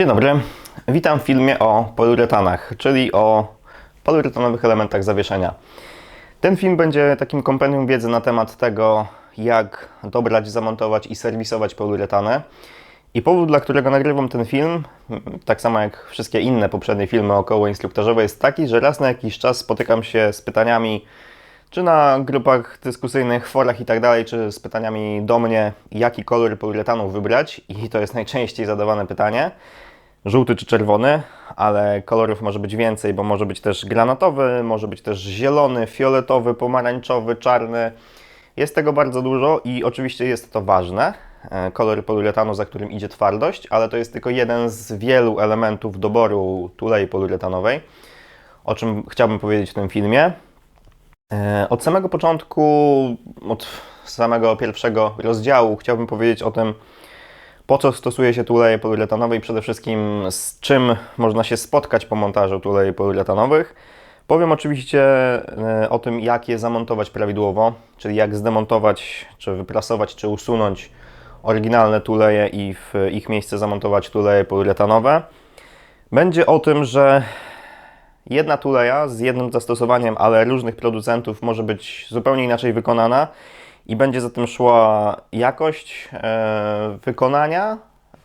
Dzień dobry, witam w filmie o poliuretanach, czyli o poliuretanowych elementach zawieszenia. Ten film będzie takim kompendium wiedzy na temat tego, jak dobrać, zamontować i serwisować poliuretany. I powód, dla którego nagrywam ten film, tak samo jak wszystkie inne poprzednie filmy okołoinstruktażowe, jest taki, że raz na jakiś czas spotykam się z pytaniami, czy na grupach dyskusyjnych, forach i tak dalej, czy z pytaniami do mnie, jaki kolor poliuretanów wybrać. I to jest najczęściej zadawane pytanie. Żółty czy czerwony, ale kolorów może być więcej, bo może być też granatowy, może być też zielony, fioletowy, pomarańczowy, czarny. Jest tego bardzo dużo i oczywiście jest to ważne. Kolor poliuretanu, za którym idzie twardość, ale to jest tylko jeden z wielu elementów doboru tulei poliuretanowej, o czym chciałbym powiedzieć w tym filmie. Od samego początku, od samego pierwszego rozdziału chciałbym powiedzieć o tym, po co stosuje się tuleje poliuretanowe i przede wszystkim z czym można się spotkać po montażu tulei poliuretanowych. Powiem oczywiście o tym, jak je zamontować prawidłowo, czyli jak zdemontować, czy wyprasować, czy usunąć oryginalne tuleje i w ich miejsce zamontować tuleje poliuretanowe. Będzie o tym, że jedna tuleja z jednym zastosowaniem, ale różnych producentów może być zupełnie inaczej wykonana i będzie za tym szła jakość wykonania,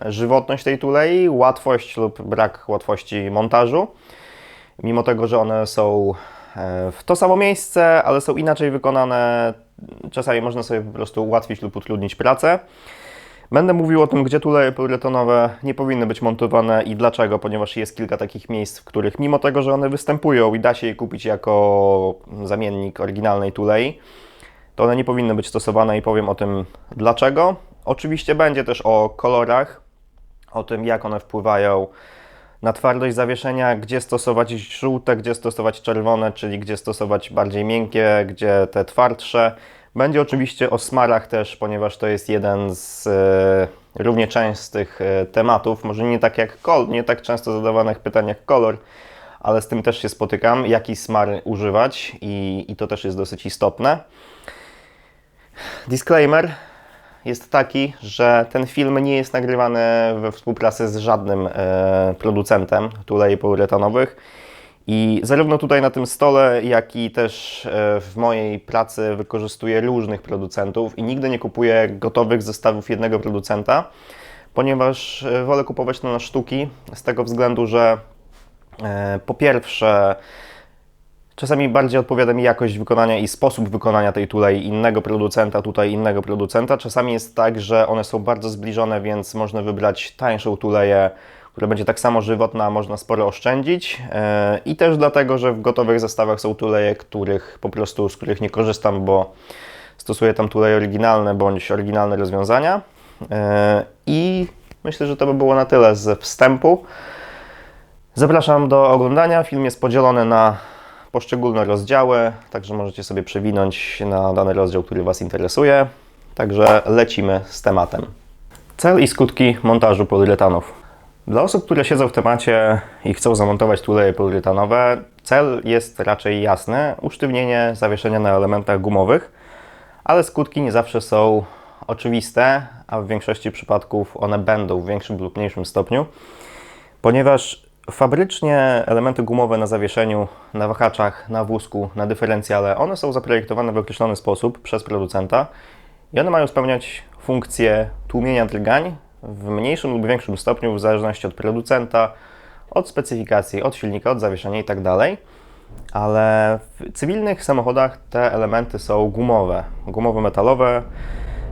żywotność tej tulei, łatwość lub brak łatwości montażu. Mimo tego, że one są w to samo miejsce, ale są inaczej wykonane, czasami można sobie po prostu ułatwić lub utrudnić pracę. Będę mówił o tym, gdzie tuleje poliuretanowe nie powinny być montowane i dlaczego, ponieważ jest kilka takich miejsc, w których mimo tego, że one występują i da się je kupić jako zamiennik oryginalnej tulei, to one nie powinny być stosowane i powiem o tym dlaczego. Oczywiście będzie też o kolorach, o tym, jak one wpływają na twardość zawieszenia, gdzie stosować żółte, gdzie stosować czerwone, czyli gdzie stosować bardziej miękkie, gdzie te twardsze. Będzie oczywiście o smarach też, ponieważ to jest jeden z równie częstych tematów, może nie tak jak nie tak często zadawanych pytań jak kolor, ale z tym też się spotykam, jaki smar używać i to też jest dosyć istotne. Disclaimer jest taki, że ten film nie jest nagrywany we współpracy z żadnym producentem tulei poliuretanowych i zarówno tutaj na tym stole, jak i też w mojej pracy wykorzystuję różnych producentów i nigdy nie kupuję gotowych zestawów jednego producenta, ponieważ wolę kupować to na sztuki z tego względu, że po pierwsze czasami bardziej odpowiada mi jakość wykonania i sposób wykonania tej tulei innego producenta, tutaj innego producenta. Czasami jest tak, że one są bardzo zbliżone, więc można wybrać tańszą tuleję, która będzie tak samo żywotna, a można sporo oszczędzić. I też dlatego, że w gotowych zestawach są tuleje, z których nie korzystam, bo stosuję tam tuleje oryginalne bądź oryginalne rozwiązania. I myślę, że to by było na tyle z wstępu. Zapraszam do oglądania. Film jest podzielony na poszczególne rozdziały, także możecie sobie przewinąć na dany rozdział, który Was interesuje. Także lecimy z tematem. Cel i skutki montażu poliuretanów. Dla osób, które siedzą w temacie i chcą zamontować tuleje poliuretanowe, cel jest raczej jasny, usztywnienie zawieszenia na elementach gumowych, ale skutki nie zawsze są oczywiste, a w większości przypadków one będą w większym lub mniejszym stopniu, ponieważ fabrycznie elementy gumowe na zawieszeniu, na wahaczach, na wózku, na dyferencjale, one są zaprojektowane w określony sposób przez producenta i one mają spełniać funkcję tłumienia drgań w mniejszym lub większym stopniu w zależności od producenta, od specyfikacji, od silnika, od zawieszenia itd. Ale w cywilnych samochodach te elementy są gumowe, gumowo-metalowe,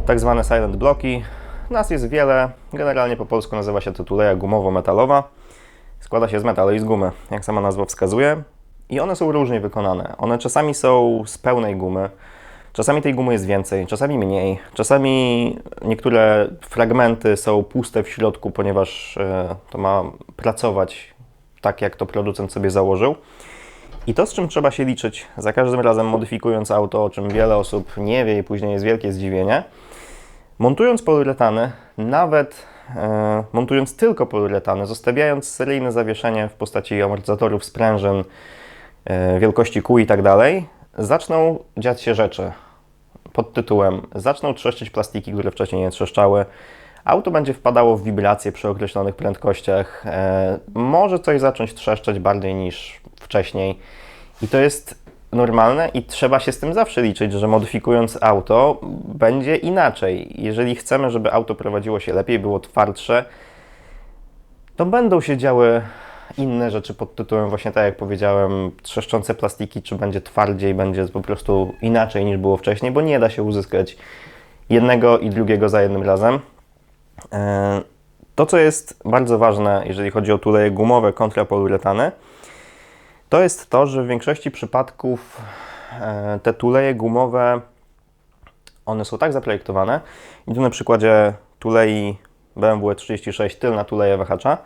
tak zwane silent blocki. Nas jest wiele, generalnie po polsku nazywa się to tuleja gumowo-metalowa. Składa się z metalu i z gumy, jak sama nazwa wskazuje. I one są różnie wykonane. One czasami są z pełnej gumy, czasami tej gumy jest więcej, czasami mniej. Czasami niektóre fragmenty są puste w środku, ponieważ to ma pracować tak, jak to producent sobie założył. I to, z czym trzeba się liczyć, za każdym razem modyfikując auto, o czym wiele osób nie wie i później jest wielkie zdziwienie, montując poliuretany, nawet montując tylko poliuretany, zostawiając seryjne zawieszenie w postaci amortyzatorów, sprężyn, wielkości kół i tak dalej, zaczną dziać się rzeczy pod tytułem zaczną trzeszczeć plastiki, które wcześniej nie trzeszczały, auto będzie wpadało w wibracje przy określonych prędkościach, może coś zacząć trzeszczeć bardziej niż wcześniej i to jest normalne i trzeba się z tym zawsze liczyć, że modyfikując auto będzie inaczej. Jeżeli chcemy, żeby auto prowadziło się lepiej, było twardsze, to będą się działy inne rzeczy pod tytułem właśnie tak jak powiedziałem, trzeszczące plastiki, czy będzie twardziej, będzie po prostu inaczej niż było wcześniej, bo nie da się uzyskać jednego i drugiego za jednym razem. To, co jest bardzo ważne, jeżeli chodzi o tuleje gumowe kontra poliuretany, to jest to, że w większości przypadków te tuleje gumowe, one są tak zaprojektowane, i tu na przykładzie tulei BMW E36 tylna tuleja wahacza.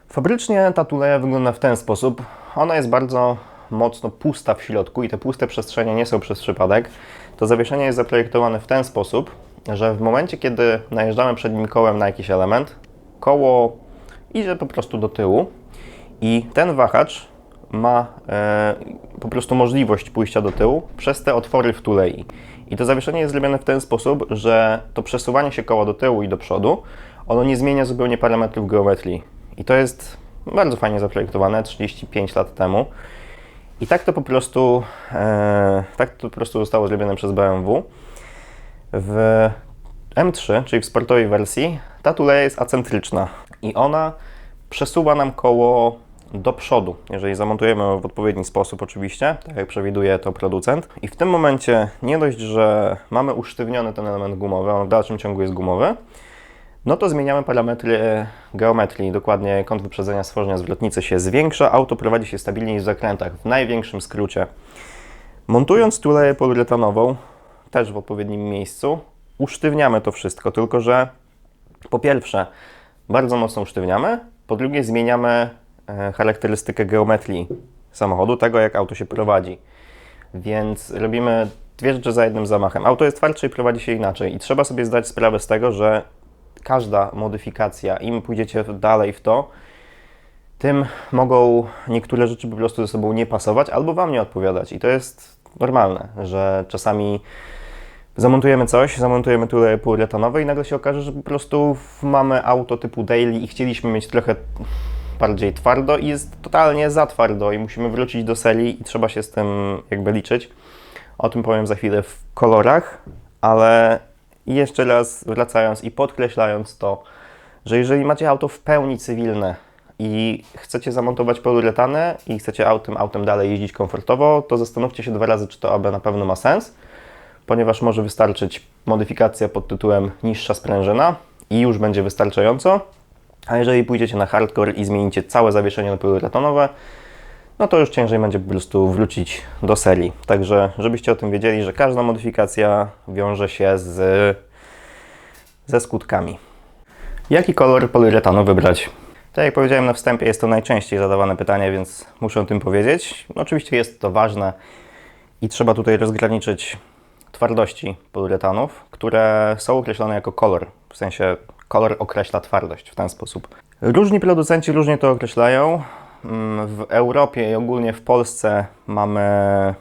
Fabrycznie ta tuleja wygląda w ten sposób. Ona jest bardzo mocno pusta w środku i te puste przestrzenie nie są przez przypadek. To zawieszenie jest zaprojektowane w ten sposób, że w momencie, kiedy najeżdżamy przednim kołem na jakiś element, koło idzie po prostu do tyłu i ten wahacz ma po prostu możliwość pójścia do tyłu przez te otwory w tulei. I to zawieszenie jest zrobione w ten sposób, że to przesuwanie się koła do tyłu i do przodu, ono nie zmienia zupełnie parametrów geometrii. I to jest bardzo fajnie zaprojektowane 35 lat temu. I tak to po prostu, zostało zrobione przez BMW. W M3, czyli w sportowej wersji, ta tuleja jest acentryczna i ona przesuwa nam koło do przodu, jeżeli zamontujemy w odpowiedni sposób oczywiście, tak jak przewiduje to producent. I w tym momencie nie dość, że mamy usztywniony ten element gumowy, on w dalszym ciągu jest gumowy, no to zmieniamy parametry geometrii, dokładnie kąt wyprzedzenia stworzenia zwrotnicy się zwiększa, auto prowadzi się stabilniej w zakrętach, w największym skrócie. Montując tuleję poliuretanową, też w odpowiednim miejscu, usztywniamy to wszystko, tylko że po pierwsze bardzo mocno usztywniamy, po drugie zmieniamy charakterystykę geometrii samochodu, tego jak auto się prowadzi. Więc robimy dwie rzeczy za jednym zamachem. Auto jest twardsze i prowadzi się inaczej i trzeba sobie zdać sprawę z tego, że każda modyfikacja, im pójdziecie dalej w to, tym mogą niektóre rzeczy po prostu ze sobą nie pasować albo Wam nie odpowiadać. I to jest normalne, że czasami zamontujemy tuleje poliuretanowe i nagle się okaże, że po prostu mamy auto typu daily i chcieliśmy mieć trochę bardziej twardo i jest totalnie za twardo i musimy wrócić do serii i trzeba się z tym jakby liczyć. O tym powiem za chwilę w kolorach, ale jeszcze raz wracając i podkreślając to, że jeżeli macie auto w pełni cywilne i chcecie zamontować poliuretanę i chcecie tym autem dalej jeździć komfortowo, to zastanówcie się 2 razy, czy to AB na pewno ma sens, ponieważ może wystarczyć modyfikacja pod tytułem niższa sprężyna i już będzie wystarczająco. A jeżeli pójdziecie na hardcore i zmienicie całe zawieszenie na poliuretanowe, no to już ciężej będzie po prostu wrócić do serii. Także żebyście o tym wiedzieli, że każda modyfikacja wiąże się ze skutkami. Jaki kolor poliuretanu wybrać? Tak jak powiedziałem na wstępie, jest to najczęściej zadawane pytanie, więc muszę o tym powiedzieć. No, oczywiście jest to ważne i trzeba tutaj rozgraniczyć twardości poliuretanów, które są określone jako kolor. W sensie kolor określa twardość w ten sposób. Różni producenci różnie to określają. W Europie i ogólnie w Polsce mamy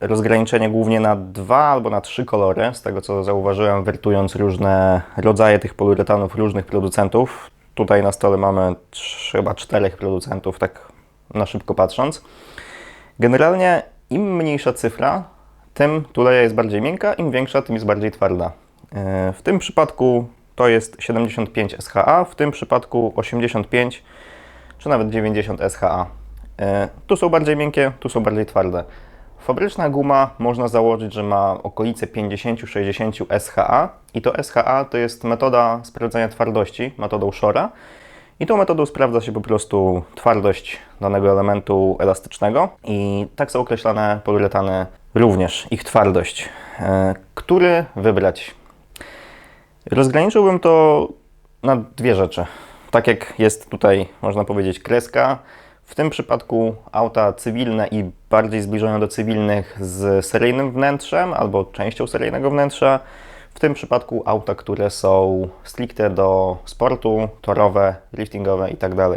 rozgraniczenie głównie na 2 albo na 3 kolory, z tego co zauważyłem, wertując różne rodzaje tych poliuretanów różnych producentów. Tutaj na stole mamy chyba 4 producentów, tak na szybko patrząc. Generalnie im mniejsza cyfra, tym tuleja jest bardziej miękka, im większa, tym jest bardziej twarda. W tym przypadku to jest 75 SHA, w tym przypadku 85 czy nawet 90 SHA. Tu są bardziej miękkie, tu są bardziej twarde. Fabryczna guma można założyć, że ma okolice 50-60 SHA i to SHA to jest metoda sprawdzania twardości, metodą Shora i tą metodą sprawdza się po prostu twardość danego elementu elastycznego i tak są określane poliuretany również, ich twardość. Który wybrać? Rozgraniczyłbym to na 2 rzeczy. Tak jak jest tutaj, można powiedzieć, kreska. W tym przypadku auta cywilne i bardziej zbliżone do cywilnych z seryjnym wnętrzem albo częścią seryjnego wnętrza. W tym przypadku auta, które są stricte do sportu, torowe, driftingowe itd.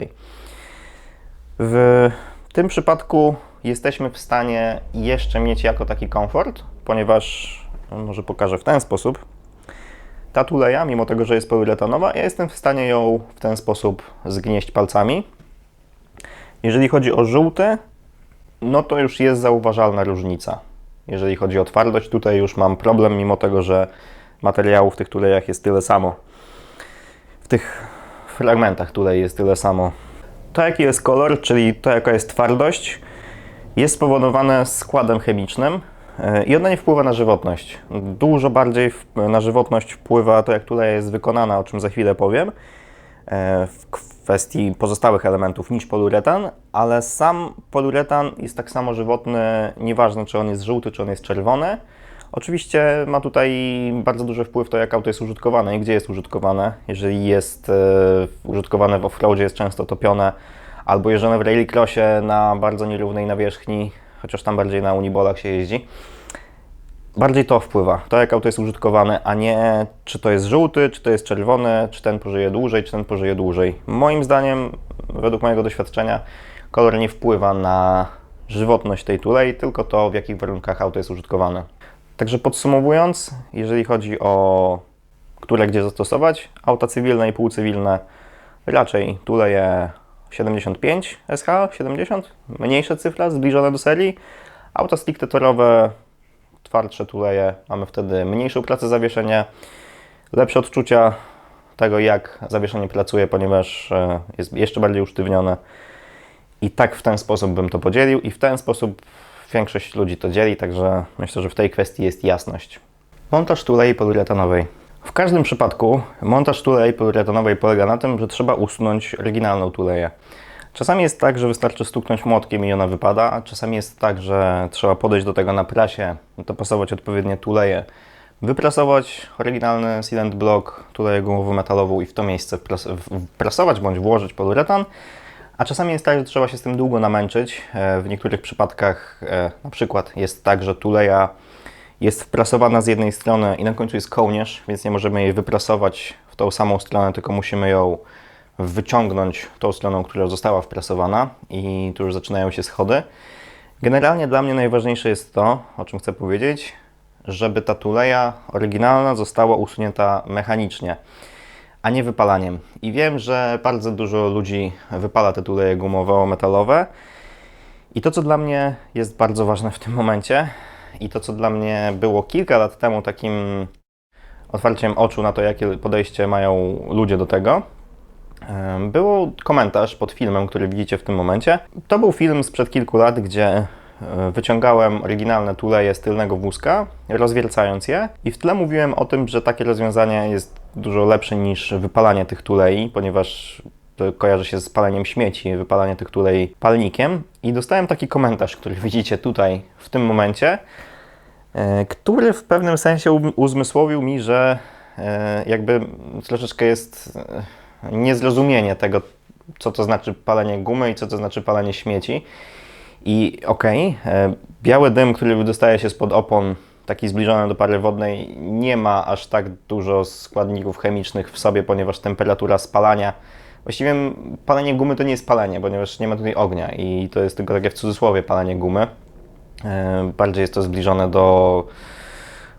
W tym przypadku jesteśmy w stanie jeszcze mieć jako taki komfort, ponieważ, może pokażę w ten sposób, ta tuleja, mimo tego, że jest poliuretanowa, ja jestem w stanie ją w ten sposób zgnieść palcami. Jeżeli chodzi o żółty, no to już jest zauważalna różnica. Jeżeli chodzi o twardość, tutaj już mam problem, mimo tego, że materiału w tych tulejach jest tyle samo. W tych fragmentach tulej jest tyle samo. To, jaki jest kolor, czyli to, jaka jest twardość, jest spowodowane składem chemicznym i ona nie wpływa na żywotność. Dużo bardziej na żywotność wpływa to, jak tuleja jest wykonana, o czym za chwilę powiem, w kwestii pozostałych elementów niż poliuretan, ale sam poliuretan jest tak samo żywotny, nieważne czy on jest żółty, czy on jest czerwony. Oczywiście ma tutaj bardzo duży wpływ to, jak auto jest użytkowane i gdzie jest użytkowane. Jeżeli jest użytkowane w offroadzie, jest często topione, albo jeżdżone w rallycrossie na bardzo nierównej nawierzchni, chociaż tam bardziej na unibolach się jeździ. Bardziej to wpływa, to jak auto jest użytkowane, a nie czy to jest żółty, czy to jest czerwony, czy ten pożyje dłużej, czy ten pożyje dłużej. Moim zdaniem, według mojego doświadczenia, kolor nie wpływa na żywotność tej tulei, tylko to, w jakich warunkach auto jest użytkowane. Także podsumowując, jeżeli chodzi o które gdzie zastosować, auta cywilne i półcywilne raczej tuleje 75 SH, 70, mniejsze cyfra, zbliżone do serii. Auta stricte torowe, twardsze tuleje, mamy wtedy mniejszą pracę zawieszenia, lepsze odczucia tego, jak zawieszenie pracuje, ponieważ jest jeszcze bardziej usztywnione. I tak w ten sposób bym to podzielił i w ten sposób większość ludzi to dzieli, także myślę, że w tej kwestii jest jasność. Montaż tulei poliuretanowej. W każdym przypadku montaż tulei poliuretanowej polega na tym, że trzeba usunąć oryginalną tuleję. Czasami jest tak, że wystarczy stuknąć młotkiem i ona wypada, a czasami jest tak, że trzeba podejść do tego na prasie, dopasować odpowiednie tuleje, wyprasować oryginalny sealant block, tuleję gumowo-metalową i w to miejsce wprasować bądź włożyć poliuretan. A czasami jest tak, że trzeba się z tym długo namęczyć. W niektórych przypadkach na przykład jest tak, że tuleja jest wprasowana z jednej strony i na końcu jest kołnierz, więc nie możemy jej wyprasować w tą samą stronę, tylko musimy ją wyciągnąć tą stroną, która została wprasowana i tu już zaczynają się schody. Generalnie dla mnie najważniejsze jest to, o czym chcę powiedzieć, żeby ta tuleja oryginalna została usunięta mechanicznie, a nie wypalaniem. I wiem, że bardzo dużo ludzi wypala te tuleje gumowo-metalowe. I to, co dla mnie jest bardzo ważne w tym momencie i to, co dla mnie było kilka lat temu takim otwarciem oczu na to, jakie podejście mają ludzie do tego, był komentarz pod filmem, który widzicie w tym momencie. To był film sprzed kilku lat, gdzie wyciągałem oryginalne tuleje z tylnego wózka, rozwiercając je i w tle mówiłem o tym, że takie rozwiązanie jest dużo lepsze niż wypalanie tych tulei, ponieważ to kojarzy się z paleniem śmieci, wypalanie tych tulei palnikiem i dostałem taki komentarz, który widzicie tutaj w tym momencie, który w pewnym sensie uzmysłowił mi, że jakby troszeczkę jest niezrozumienie tego, co to znaczy palenie gumy i co to znaczy palenie śmieci. I biały dym, który wydostaje się spod opon, taki zbliżony do pary wodnej, nie ma aż tak dużo składników chemicznych w sobie, ponieważ temperatura spalania, właściwie palenie gumy to nie jest palenie, ponieważ nie ma tutaj ognia i to jest tylko takie w cudzysłowie palenie gumy. Bardziej jest to zbliżone do,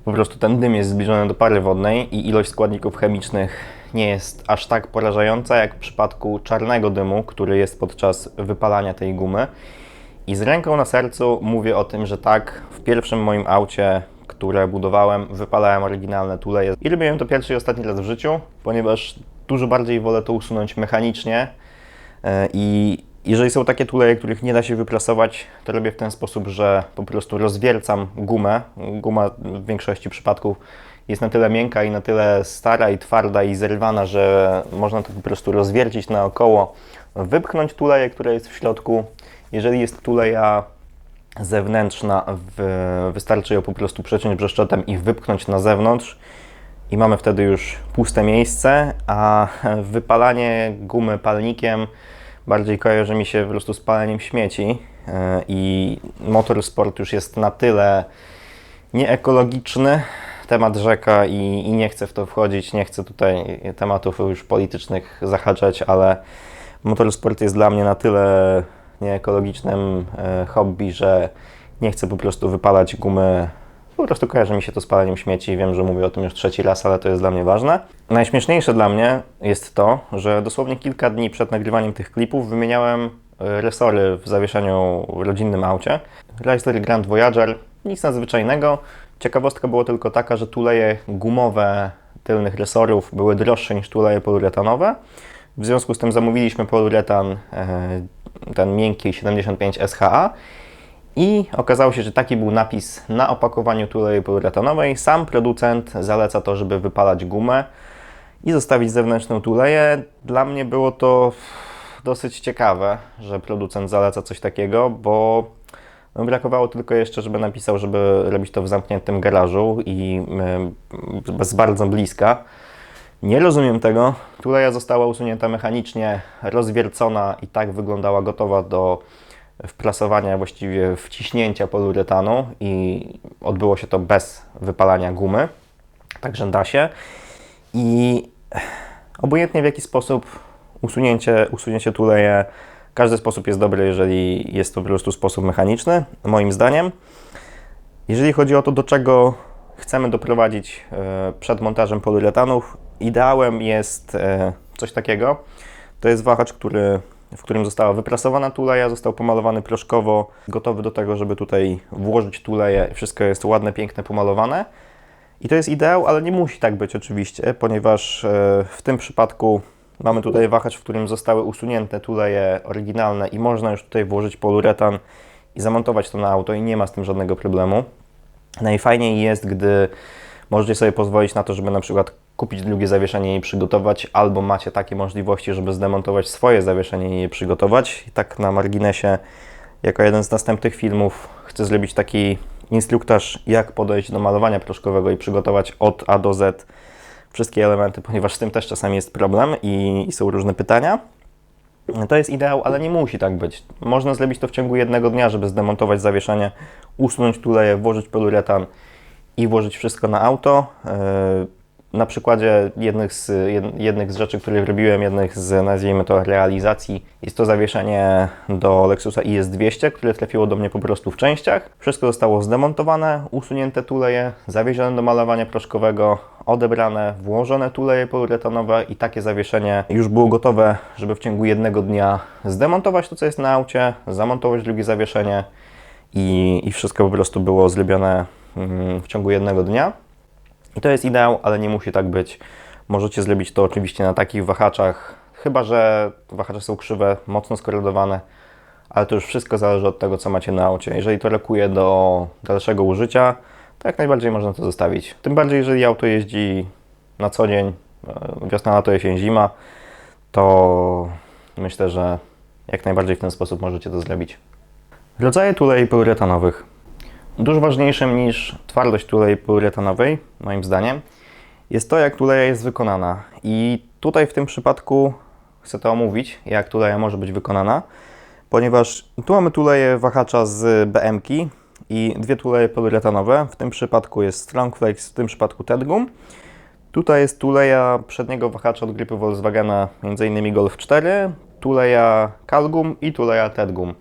po prostu ten dym jest zbliżony do pary wodnej i ilość składników chemicznych nie jest aż tak porażająca jak w przypadku czarnego dymu, który jest podczas wypalania tej gumy. I z ręką na sercu mówię o tym, że tak, w pierwszym moim aucie, które budowałem, wypalałem oryginalne tuleje. I robiłem to pierwszy i ostatni raz w życiu, ponieważ dużo bardziej wolę to usunąć mechanicznie. I jeżeli są takie tuleje, których nie da się wyprasować, to robię w ten sposób, że po prostu rozwiercam gumę. Guma w większości przypadków jest na tyle miękka i na tyle stara i twarda i zerwana, że można to po prostu rozwiercić naokoło, wypchnąć tuleję, która jest w środku. Jeżeli jest tuleja zewnętrzna, wystarczy ją po prostu przeciąć brzeszczotem i wypchnąć na zewnątrz i mamy wtedy już puste miejsce, a wypalanie gumy palnikiem bardziej kojarzy mi się po prostu z paleniem śmieci i motorsport już jest na tyle nieekologiczny, temat rzeka i nie chcę w to wchodzić, nie chcę tutaj tematów już politycznych zahaczać, ale motorsport jest dla mnie na tyle nieekologicznym hobby, że nie chcę po prostu wypalać gumy Po prostu kojarzy mi się to z paleniem śmieci. Wiem, że mówię o tym już trzeci raz, ale to jest dla mnie ważne. Najśmieszniejsze dla mnie jest to, że dosłownie kilka dni przed nagrywaniem tych klipów wymieniałem resory w zawieszeniu w rodzinnym aucie. Chrysler Grand Voyager, nic nadzwyczajnego. Ciekawostka była tylko taka, że tuleje gumowe tylnych resorów były droższe niż tuleje poliuretanowe. W związku z tym zamówiliśmy poliuretan, ten miękki 75 SHA i okazało się, że taki był napis na opakowaniu tuleju poliuretanowej. Sam producent zaleca to, żeby wypalać gumę i zostawić zewnętrzną tuleję. Dla mnie było to dosyć ciekawe, że producent zaleca coś takiego, bo brakowało tylko jeszcze, żeby napisał, żeby robić to w zamkniętym garażu i z bardzo bliska. Nie rozumiem tego. Tuleja została usunięta mechanicznie, rozwiercona i tak wyglądała gotowa do wprasowania, właściwie wciśnięcia poliuretanu i odbyło się to bez wypalania gumy. Także da się. I obojętnie w jaki sposób usunięcie tuleje, każdy sposób jest dobry, jeżeli jest to po prostu sposób mechaniczny, moim zdaniem. Jeżeli chodzi o to, do czego chcemy doprowadzić przed montażem poliuretanów, ideałem jest coś takiego. To jest wahacz, w którym została wyprasowana tuleja, został pomalowany proszkowo, gotowy do tego, żeby tutaj włożyć tuleję. Wszystko jest ładne, piękne, pomalowane. I to jest ideał, ale nie musi tak być oczywiście, ponieważ w tym przypadku mamy tutaj wahacz, w którym zostały usunięte tuleje oryginalne i można już tutaj włożyć poliuretan i zamontować to na auto i nie ma z tym żadnego problemu. Najfajniej jest, gdy możecie sobie pozwolić na to, żeby na przykład kupić drugie zawieszenie i je przygotować, albo macie takie możliwości, żeby zdemontować swoje zawieszenie i je przygotować. I tak na marginesie, jako jeden z następnych filmów, chcę zrobić taki instruktaż, jak podejść do malowania proszkowego i przygotować od A do Z wszystkie elementy, ponieważ z tym też czasami jest problem i są różne pytania. To jest ideał, ale nie musi tak być. Można zrobić to w ciągu jednego dnia, żeby zdemontować zawieszenie, usunąć tuleję, włożyć poliuretan i włożyć wszystko na auto. Na przykładzie jednych z rzeczy, które robiłem, jednych z, nazwijmy to, realizacji, jest to zawieszenie do Lexusa IS200, które trafiło do mnie po prostu w częściach. Wszystko zostało zdemontowane, usunięte tuleje, zawiezione do malowania proszkowego, odebrane, włożone tuleje poliuretanowe i takie zawieszenie już było gotowe, żeby w ciągu jednego dnia zdemontować to, co jest na aucie, zamontować drugie zawieszenie i wszystko po prostu było zrobione w ciągu jednego dnia. I to jest ideał, ale nie musi tak być. Możecie zrobić to oczywiście na takich wahaczach, chyba że wahacze są krzywe, mocno skorelowane, ale to już wszystko zależy od tego, co macie na aucie. Jeżeli to rokuje do dalszego użycia, to jak najbardziej można to zostawić. Tym bardziej, jeżeli auto jeździ na co dzień, wiosna, lato, jesień, zima, to myślę, że jak najbardziej w ten sposób możecie to zrobić. Rodzaje tulei poliuretanowych. Dużo ważniejszym niż twardość tulei poliuretanowej, moim zdaniem, jest to, jak tuleja jest wykonana. I tutaj w tym przypadku chcę to omówić, jak tuleja może być wykonana, ponieważ tu mamy tuleję wahacza z BM-ki i dwie tuleje poliuretanowe. W tym przypadku jest Strongflex, w tym przypadku Tedgum. Tutaj jest tuleja przedniego wahacza od grupy Volkswagena, m.in. Golf 4, tuleja Calgum i tuleja Tedgum.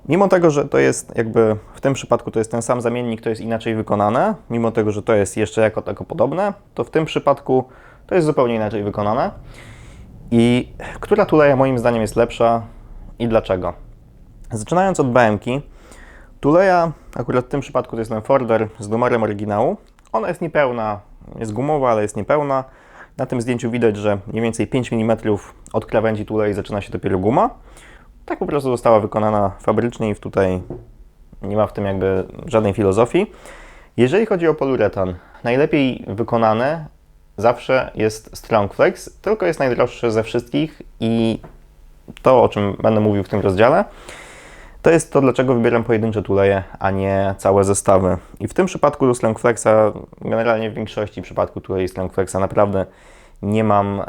Mimo tego, że to jest jakby w tym przypadku to jest ten sam zamiennik, to jest inaczej wykonane, mimo tego, że to jest jeszcze jako tako podobne, to w tym przypadku to jest zupełnie inaczej wykonane. I która tuleja moim zdaniem jest lepsza i dlaczego? Zaczynając od BM-ki, tuleja, akurat w tym przypadku to jest ten Forder z numerem oryginału, ona jest niepełna, jest gumowa, ale jest niepełna. Na tym zdjęciu widać, że mniej więcej 5 mm od krawędzi tulei zaczyna się dopiero guma. Tak po prostu została wykonana fabrycznie i tutaj nie ma w tym jakby żadnej filozofii. Jeżeli chodzi o poliuretan, najlepiej wykonany zawsze jest Strongflex, tylko jest najdroższy ze wszystkich i to, o czym będę mówił w tym rozdziale, to jest to, dlaczego wybieram pojedyncze tuleje, a nie całe zestawy. I w tym przypadku do Strongflexa, generalnie w większości przypadków tulei Strongflexa naprawdę nie mam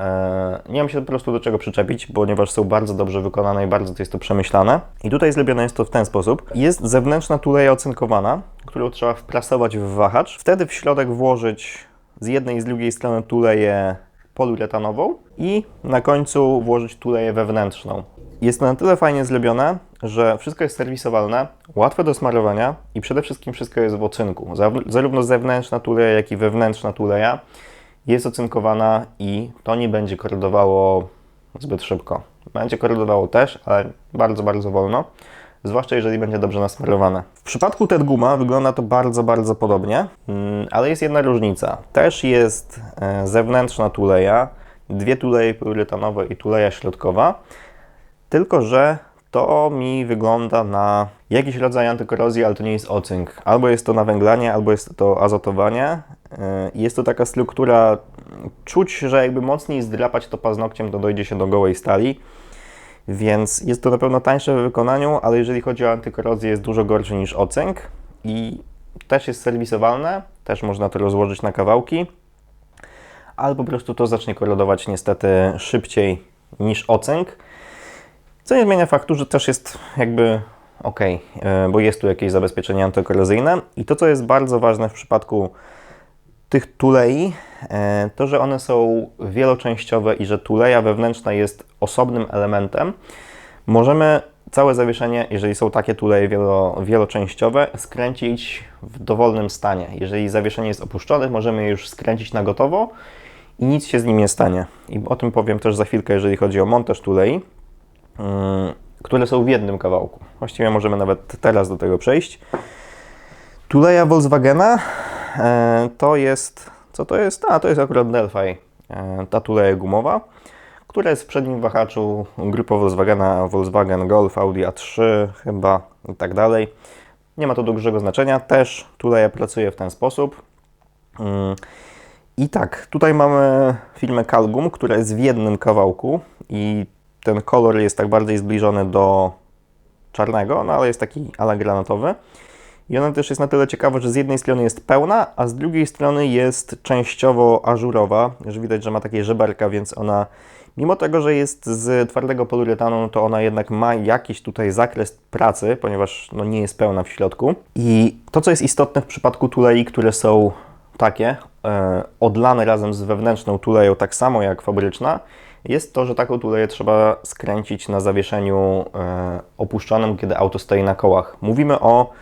się po prostu do czego przyczepić, ponieważ są bardzo dobrze wykonane i bardzo to jest to przemyślane. I tutaj zrobione jest to w ten sposób. Jest zewnętrzna tuleja ocynkowana, którą trzeba wprasować w wahacz. Wtedy w środek włożyć z jednej i z drugiej strony tuleję poliuretanową i na końcu włożyć tuleję wewnętrzną. Jest to na tyle fajnie zrobione, że wszystko jest serwisowalne, łatwe do smarowania i przede wszystkim wszystko jest w ocynku. Zarówno zewnętrzna tuleja, jak i wewnętrzna tuleja jest ocynkowana i to nie będzie korodowało zbyt szybko. Będzie korodowało też, ale bardzo, bardzo wolno, zwłaszcza jeżeli będzie dobrze nasmarowane. W przypadku TED Guma wygląda to bardzo, bardzo podobnie, ale jest jedna różnica. Też jest zewnętrzna tuleja, dwie tuleje poliuretanowe i tuleja środkowa, tylko że to mi wygląda na jakiś rodzaj antykorozji, ale to nie jest ocynk. Albo jest to nawęglanie, albo jest to azotowanie. Jest to taka struktura, czuć, że jakby mocniej zdrapać to paznokciem, to dojdzie się do gołej stali. Więc jest to na pewno tańsze w wykonaniu, ale jeżeli chodzi o antykorozję, jest dużo gorszy niż ocynk i też jest serwisowalne, też można to rozłożyć na kawałki, ale po prostu to zacznie korodować niestety szybciej niż ocynk, co nie zmienia faktu, że też jest jakby ok, bo jest tu jakieś zabezpieczenie antykorozyjne i to, co jest bardzo ważne w przypadku tych tulei, to, że one są wieloczęściowe i że tuleja wewnętrzna jest osobnym elementem. Możemy całe zawieszenie, jeżeli są takie tuleje wieloczęściowe, skręcić w dowolnym stanie. Jeżeli zawieszenie jest opuszczone, możemy je już skręcić na gotowo i nic się z nim nie stanie. I o tym powiem też za chwilkę, jeżeli chodzi o montaż tulei, które są w jednym kawałku. Właściwie możemy nawet teraz do tego przejść. Tuleja Volkswagena to jest, co to jest? To jest akurat Delphi, ta tuleja gumowa, która jest w przednim wahaczu grupy Volkswagena, Volkswagen Golf, Audi A3 chyba i tak dalej. Nie ma to dużego znaczenia, też tuleja pracuje w ten sposób. I tak, tutaj mamy firmę Calgum, która jest w jednym kawałku i ten kolor jest tak bardziej zbliżony do czarnego, no ale jest taki ala granatowy. I ona też jest na tyle ciekawa, że z jednej strony jest pełna, a z drugiej strony jest częściowo ażurowa, że widać, że ma takie żeberka, więc ona, mimo tego, że jest z twardego poliuretanu, no to ona jednak ma jakiś tutaj zakres pracy, ponieważ no, nie jest pełna w środku. I to, co jest istotne w przypadku tulei, które są takie, odlane razem z wewnętrzną tuleją, tak samo jak fabryczna, jest to, że taką tuleję trzeba skręcić na zawieszeniu opuszczonym, kiedy auto stoi na kołach. Mówimy o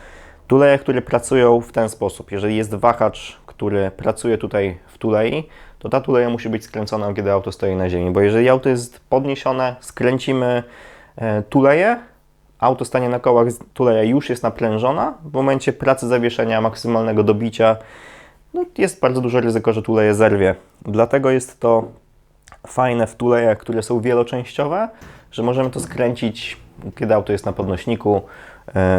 tulejach, które pracują w ten sposób. Jeżeli jest wahacz, który pracuje tutaj w tulei, to ta tuleja musi być skręcona, kiedy auto stoi na ziemi, bo jeżeli auto jest podniesione, skręcimy tuleję, auto stanie na kołach, tuleja już jest naprężona, w momencie pracy zawieszenia, maksymalnego dobicia, no, jest bardzo duże ryzyko, że tuleję zerwie. Dlatego jest to fajne w tulejach, które są wieloczęściowe, że możemy to skręcić, kiedy auto jest na podnośniku,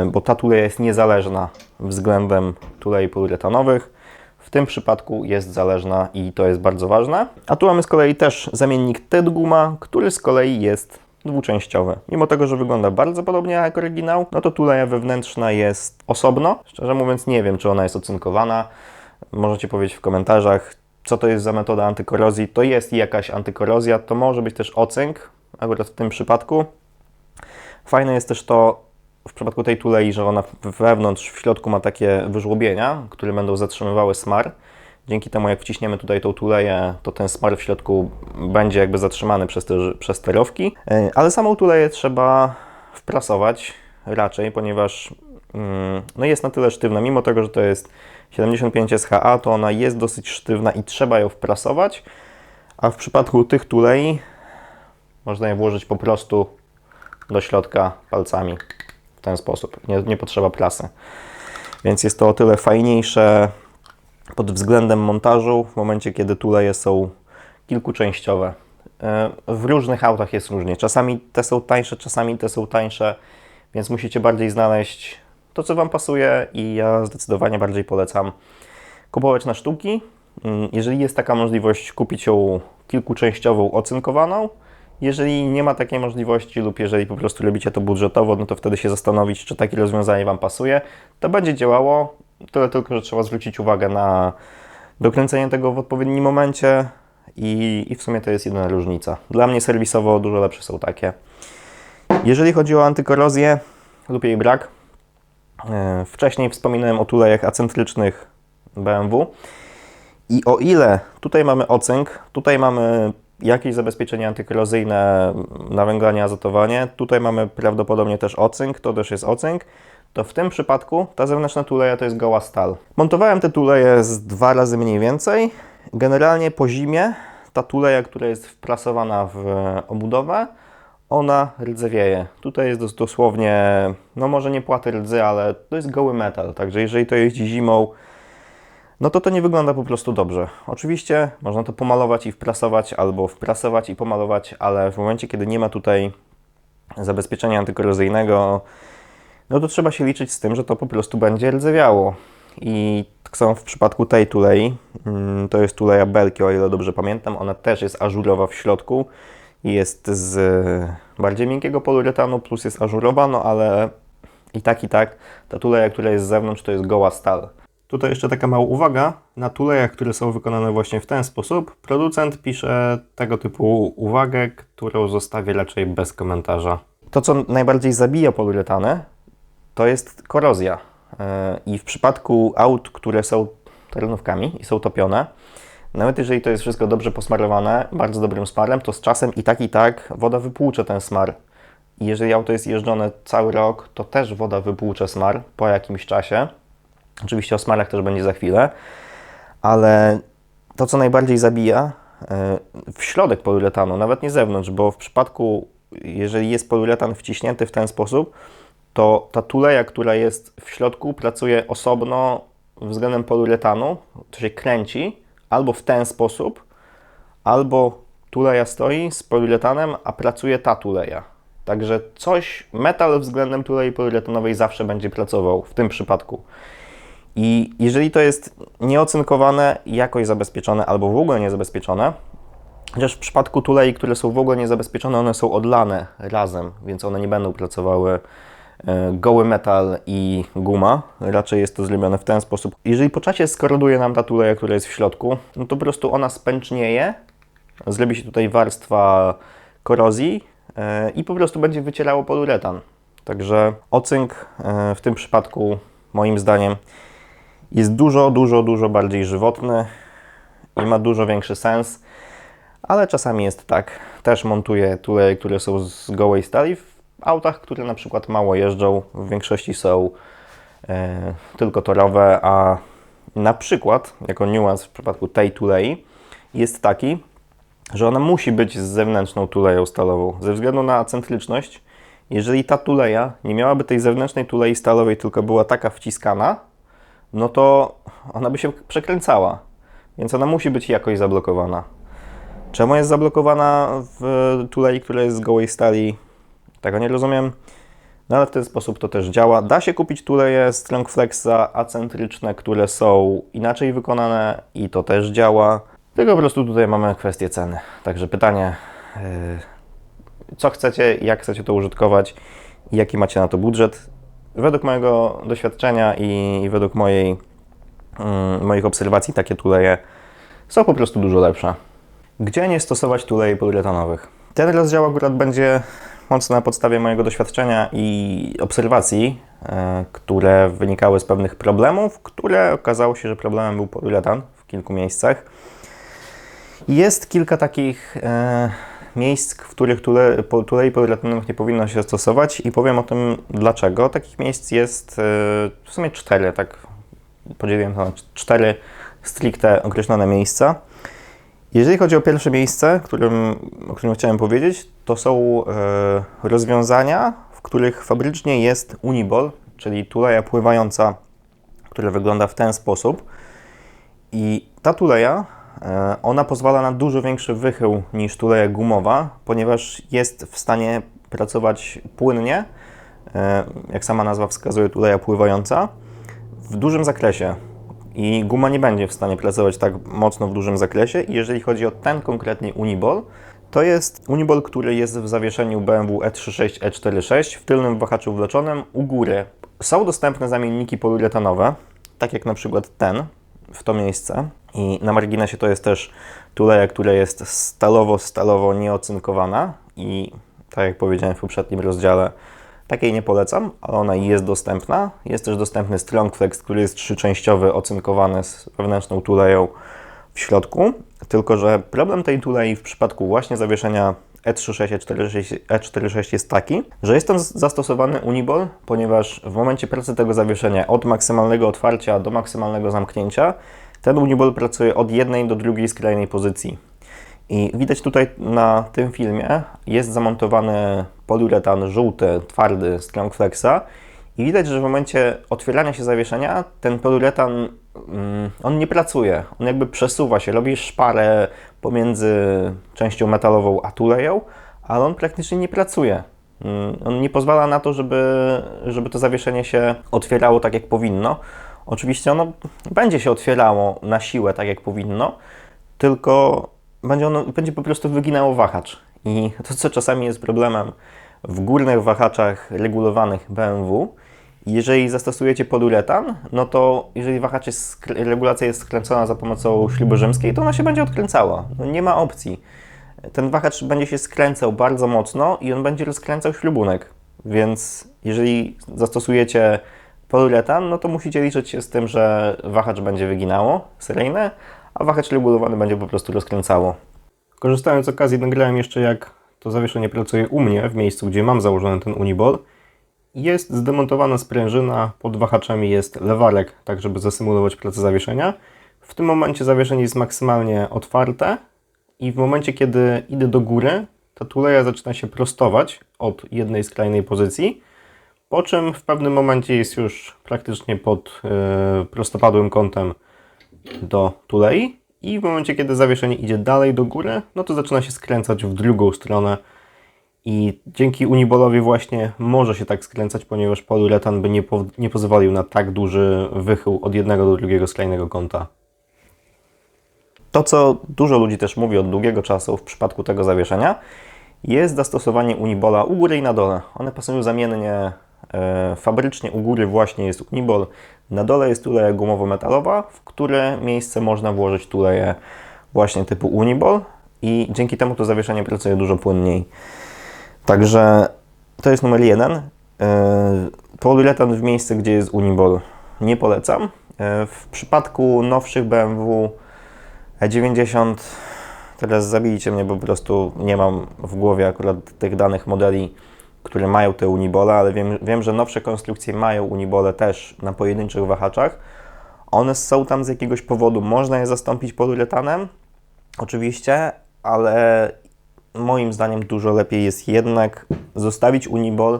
bo ta tuleja jest niezależna względem tulei poliuretanowych. W tym przypadku jest zależna i to jest bardzo ważne. A tu mamy z kolei też zamiennik TED Guma, który z kolei jest dwuczęściowy. Mimo tego, że wygląda bardzo podobnie jak oryginał, no to tuleja wewnętrzna jest osobno. Szczerze mówiąc nie wiem, czy ona jest ocynkowana. Możecie powiedzieć w komentarzach, co to jest za metoda antykorozji. To jest jakaś antykorozja, to może być też ocynk, akurat w tym przypadku. Fajne jest też to w przypadku tej tulei, że ona wewnątrz, w środku ma takie wyżłobienia, które będą zatrzymywały smar. Dzięki temu, jak wciśniemy tutaj tą tuleję, to ten smar w środku będzie jakby zatrzymany przez te rowki. Ale samą tuleję trzeba wprasować raczej, ponieważ no jest na tyle sztywna. Mimo tego, że to jest 75 SHA, to ona jest dosyć sztywna i trzeba ją wprasować. A w przypadku tych tulei można je włożyć po prostu do środka palcami w ten sposób. Nie potrzeba prasy. Więc jest to o tyle fajniejsze pod względem montażu w momencie, kiedy tuleje są kilkuczęściowe. W różnych autach jest różnie. Czasami te są tańsze, czasami te są tańsze, więc musicie bardziej znaleźć to, co Wam pasuje i ja zdecydowanie bardziej polecam kupować na sztuki. Jeżeli jest taka możliwość, kupić ją kilkuczęściową, ocynkowaną. Jeżeli nie ma takiej możliwości lub jeżeli po prostu robicie to budżetowo, no to wtedy się zastanowić, czy takie rozwiązanie Wam pasuje. To będzie działało, tyle tylko, że trzeba zwrócić uwagę na dokręcenie tego w odpowiednim momencie i w sumie to jest jedyna różnica. Dla mnie serwisowo dużo lepsze są takie. Jeżeli chodzi o antykorozję lub jej brak, wcześniej wspominałem o tulejach acentrycznych BMW i o ile tutaj mamy ocynk, tutaj mamy jakieś zabezpieczenie antykorozyjne, nawęglanie, azotowanie. Tutaj mamy prawdopodobnie też ocynk, to też jest ocynk. To w tym przypadku ta zewnętrzna tuleja to jest goła stal. Montowałem te tuleje z 2 razy mniej więcej. Generalnie po zimie ta tuleja, która jest wprasowana w obudowę, ona rdzewieje. Tutaj jest dosłownie, no może nie płaty rdzy, ale to jest goły metal, także jeżeli to jeździ zimą, no to nie wygląda po prostu dobrze. Oczywiście można to pomalować i wprasować, albo wprasować i pomalować, ale w momencie, kiedy nie ma tutaj zabezpieczenia antykorozyjnego, no to trzeba się liczyć z tym, że to po prostu będzie rdzewiało. I tak samo w przypadku tej tulei, to jest tuleja Belki, o ile dobrze pamiętam, ona też jest ażurowa w środku. Jest z bardziej miękkiego poliuretanu, plus jest ażurowa, no ale i tak, ta tuleja, która jest z zewnątrz, to jest goła stal. Tutaj jeszcze taka mała uwaga, na tulejach, które są wykonane właśnie w ten sposób, producent pisze tego typu uwagę, którą zostawię raczej bez komentarza. To, co najbardziej zabija poliuretany, to jest korozja. I w przypadku aut, które są terenówkami i są topione, nawet jeżeli to jest wszystko dobrze posmarowane, bardzo dobrym smarem, to z czasem i tak woda wypłucze ten smar. I jeżeli auto jest jeżdżone cały rok, to też woda wypłucze smar po jakimś czasie. Oczywiście o smarach też będzie za chwilę, ale to, co najbardziej zabija, w środek poliuretanu, nawet nie zewnątrz, bo w przypadku, jeżeli jest poliuretan wciśnięty w ten sposób, to ta tuleja, która jest w środku, pracuje osobno względem poliuretanu, to się kręci, albo w ten sposób, albo tuleja stoi z poliuretanem, a pracuje ta tuleja. Także metal względem tulei poliuretanowej zawsze będzie pracował w tym przypadku. I jeżeli to jest nieocynkowane, jakoś zabezpieczone, albo w ogóle niezabezpieczone, chociaż w przypadku tulei, które są w ogóle niezabezpieczone, one są odlane razem, więc one nie będą pracowały goły metal i guma. Raczej jest to zrobione w ten sposób. Jeżeli po czasie skoroduje nam ta tuleja, która jest w środku, no to po prostu ona spęcznieje, zrobi się tutaj warstwa korozji i po prostu będzie wycierało poliuretan. Także ocynk w tym przypadku, moim zdaniem, jest dużo bardziej żywotny i ma dużo większy sens, ale czasami jest tak. Też montuję tuleje, które są z gołej stali w autach, które na przykład mało jeżdżą, w większości są tylko torowe, a na przykład, jako niuans w przypadku tej tulei, jest taki, że ona musi być z zewnętrzną tuleją stalową. Ze względu na centryczność, jeżeli ta tuleja nie miałaby tej zewnętrznej tulei stalowej, tylko była taka wciskana, no to ona by się przekręcała, więc ona musi być jakoś zablokowana. Czemu jest zablokowana w tulei, która jest z gołej stali? Tego nie rozumiem, no ale w ten sposób to też działa. Da się kupić tuleje Strongflexa acentryczne, które są inaczej wykonane i to też działa. Tylko po prostu tutaj mamy kwestię ceny. Także pytanie, co chcecie, jak chcecie to użytkować i jaki macie na to budżet. Według mojego doświadczenia i według moich obserwacji takie tuleje są po prostu dużo lepsze. Gdzie nie stosować tulei poliuretanowych? Ten rozdział akurat będzie mocno na podstawie mojego doświadczenia i obserwacji, które wynikały z pewnych problemów, które okazało się, że problemem był poliuretan w kilku miejscach. Jest kilka takich miejsc, w których tulei poliuretanowych nie powinno się stosować i powiem o tym dlaczego. Takich miejsc jest w sumie 4, tak podzieliłem to na 4 stricte określone miejsca. Jeżeli chodzi o pierwsze miejsce, o którym chciałem powiedzieć, to są rozwiązania, w których fabrycznie jest uniball, czyli tuleja pływająca, która wygląda w ten sposób. I ta tuleja, ona pozwala na dużo większy wychył niż tuleja gumowa, ponieważ jest w stanie pracować płynnie, jak sama nazwa wskazuje, tuleja pływająca, w dużym zakresie. I guma nie będzie w stanie pracować tak mocno w dużym zakresie. I jeżeli chodzi o ten konkretnie uniball, to jest uniball, który jest w zawieszeniu BMW E36, E46 w tylnym wahaczu wleczonym u góry. Są dostępne zamienniki poliuretanowe, tak jak na przykład ten, w to miejsce. I na marginesie to jest też tuleja, która jest stalowo nieocynkowana i tak jak powiedziałem w poprzednim rozdziale, takiej nie polecam, ale ona jest dostępna. Jest też dostępny Strongflex, który jest 3-częściowy, ocynkowany z wewnętrzną tuleją w środku, tylko że problem tej tulei w przypadku właśnie zawieszenia E36, E46 jest taki, że jest tam zastosowany uniball, ponieważ w momencie pracy tego zawieszenia od maksymalnego otwarcia do maksymalnego zamknięcia ten uniball pracuje od jednej do drugiej skrajnej pozycji. I widać tutaj na tym filmie jest zamontowany poliuretan żółty, twardy z Strongflexa i widać, że w momencie otwierania się zawieszenia ten poliuretan on nie pracuje, on jakby przesuwa się, robi szparę pomiędzy częścią metalową a tuleją, ale on praktycznie nie pracuje. On nie pozwala na to, żeby to zawieszenie się otwierało tak jak powinno. Oczywiście ono będzie się otwierało na siłę tak jak powinno, tylko będzie po prostu wyginało wahacz. I to, co czasami jest problemem w górnych wahaczach regulowanych BMW, jeżeli zastosujecie poliuretan, no to jeżeli regulacja jest skręcona za pomocą śruby rzymskiej, to ona się będzie odkręcała. No nie ma opcji. Ten wahacz będzie się skręcał bardzo mocno i on będzie rozkręcał śrubunek. Więc jeżeli zastosujecie poliuretan, no to musicie liczyć się z tym, że wahacz będzie wyginało seryjne, a wahacz regulowany będzie po prostu rozkręcało. Korzystając z okazji, nagrałem jeszcze, jak to zawieszenie pracuje u mnie, w miejscu, gdzie mam założony ten uniball. Jest zdemontowana sprężyna, pod wahaczami jest lewarek, tak żeby zasymulować pracę zawieszenia. W tym momencie zawieszenie jest maksymalnie otwarte i w momencie, kiedy idę do góry, ta tuleja zaczyna się prostować od jednej skrajnej pozycji, po czym w pewnym momencie jest już praktycznie pod prostopadłym kątem do tulei i w momencie, kiedy zawieszenie idzie dalej do góry, no to zaczyna się skręcać w drugą stronę i dzięki uniballowi właśnie może się tak skręcać, ponieważ poliuretan by nie pozwolił na tak duży wychył od jednego do drugiego skrajnego kąta. To, co dużo ludzi też mówi od długiego czasu w przypadku tego zawieszenia, jest zastosowanie uniballa u góry i na dole. One pasują zamiennie. Fabrycznie u góry właśnie jest uniball, na dole jest tuleja gumowo-metalowa, w które miejsce można włożyć tuleję właśnie typu uniball i dzięki temu to zawieszenie pracuje dużo płynniej. Także to jest numer 1. Poliuretan w miejsce, gdzie jest uniball, nie polecam. W przypadku nowszych BMW E90, teraz zabijcie mnie, bo po prostu nie mam w głowie akurat tych danych modeli, które mają te unibole, ale wiem, że nowsze konstrukcje mają unibole też na pojedynczych wahaczach. One są tam z jakiegoś powodu, można je zastąpić poliuretanem, oczywiście, ale moim zdaniem dużo lepiej jest jednak zostawić uniball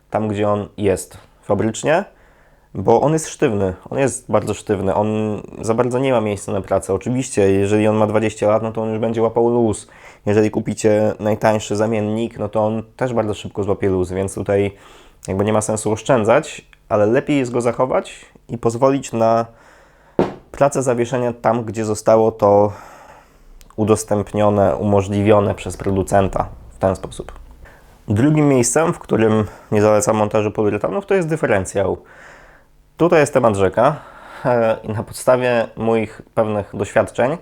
tam, gdzie on jest fabrycznie, bo on jest sztywny, on jest bardzo sztywny, on za bardzo nie ma miejsca na pracę. Oczywiście, jeżeli on ma 20 lat, no to on już będzie łapał luz. Jeżeli kupicie najtańszy zamiennik, no to on też bardzo szybko złapie luz, więc tutaj jakby nie ma sensu oszczędzać, ale lepiej jest go zachować i pozwolić na pracę zawieszenia tam, gdzie zostało to udostępnione, umożliwione przez producenta w ten sposób. Drugim miejscem, w którym nie zalecam montażu poliuretanów, to jest dyferencjał. Tutaj jest temat rzeka i na podstawie moich pewnych doświadczeń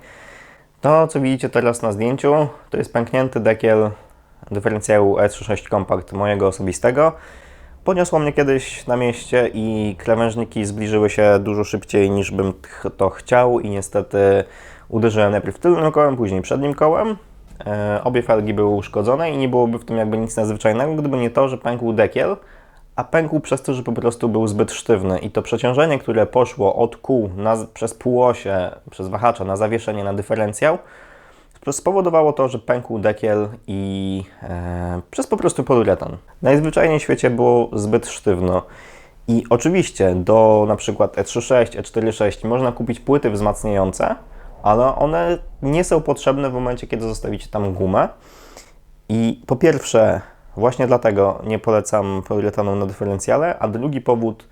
to, co widzicie teraz na zdjęciu, to jest pęknięty dekiel dyferencjału E36 Compact mojego osobistego. Podniosło mnie kiedyś na mieście i krawężniki zbliżyły się dużo szybciej niż bym to chciał i niestety uderzyłem najpierw tylnym kołem, później przednim kołem. Obie felgi były uszkodzone i nie byłoby w tym jakby nic nadzwyczajnego, gdyby nie to, że pękł dekiel, a pękł przez to, że po prostu był zbyt sztywny i to przeciążenie, które poszło od kół przez półosie, przez wahacza na zawieszenie na dyferencjał, spowodowało to, że pękł dekiel i przez po prostu poliuretan. Najzwyczajniej w świecie było zbyt sztywno. I oczywiście do na przykład E36, E46 można kupić płyty wzmacniające, ale one nie są potrzebne w momencie, kiedy zostawicie tam gumę. I po pierwsze, właśnie dlatego nie polecam poliuretanu na dyferencjale, a drugi powód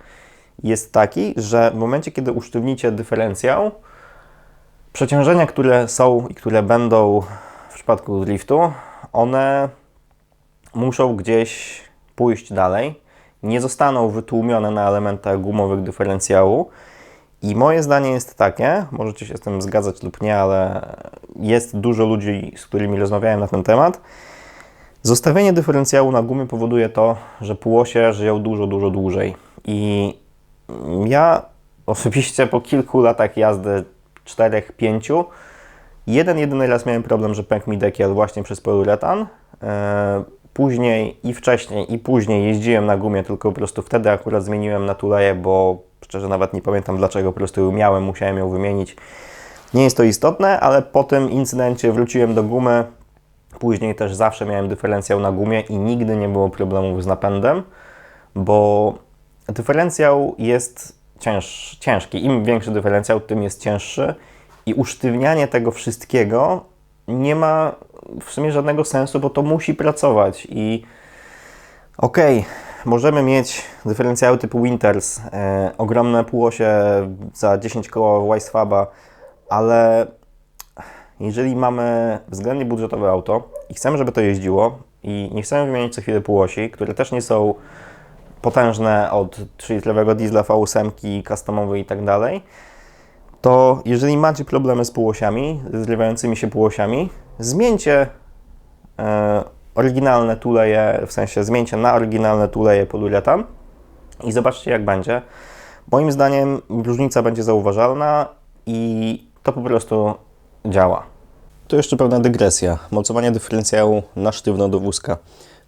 jest taki, że w momencie, kiedy usztywnicie dyferencjał, przeciążenia, które są i które będą w przypadku driftu, one muszą gdzieś pójść dalej, nie zostaną wytłumione na elementach gumowych dyferencjału. I moje zdanie jest takie, możecie się z tym zgadzać lub nie, ale jest dużo ludzi, z którymi rozmawiałem na ten temat. Zostawienie dyferencjału na gumie powoduje to, że półosie żyją dużo dłużej. I ja osobiście po kilku latach jazdy 4-5 Jedyny raz miałem problem, że pękł mi dekiel właśnie przez poliuretan. Później i wcześniej i później jeździłem na gumie, tylko po prostu wtedy akurat zmieniłem na tuleję, bo szczerze nawet nie pamiętam dlaczego, po prostu ją miałem, musiałem ją wymienić. Nie jest to istotne, ale po tym incydencie wróciłem do gumy. Później też zawsze miałem dyferencjał na gumie i nigdy nie było problemów z napędem, bo dyferencjał jest ciężki. Im większy dyferencjał, tym jest cięższy i usztywnianie tego wszystkiego nie ma w sumie żadnego sensu, bo to musi pracować i okej, możemy mieć dyferencjały typu Winters, ogromne półosie za 10 koła Weissfaba, ale jeżeli mamy względnie budżetowe auto i chcemy, żeby to jeździło i nie chcemy wymienić co chwilę półosi, które też nie są potężne od 3-litrowego diesla V8, customowej i tak dalej, to jeżeli macie problemy z półosiami, z zrywającymi się półosiami, zmieńcie oryginalne tuleje, w sensie zmieńcie na oryginalne tuleje poliuretan i zobaczcie jak będzie. Moim zdaniem różnica będzie zauważalna i to po prostu działa. To jeszcze pewna dygresja. Mocowanie dyferencjału na sztywno do wózka.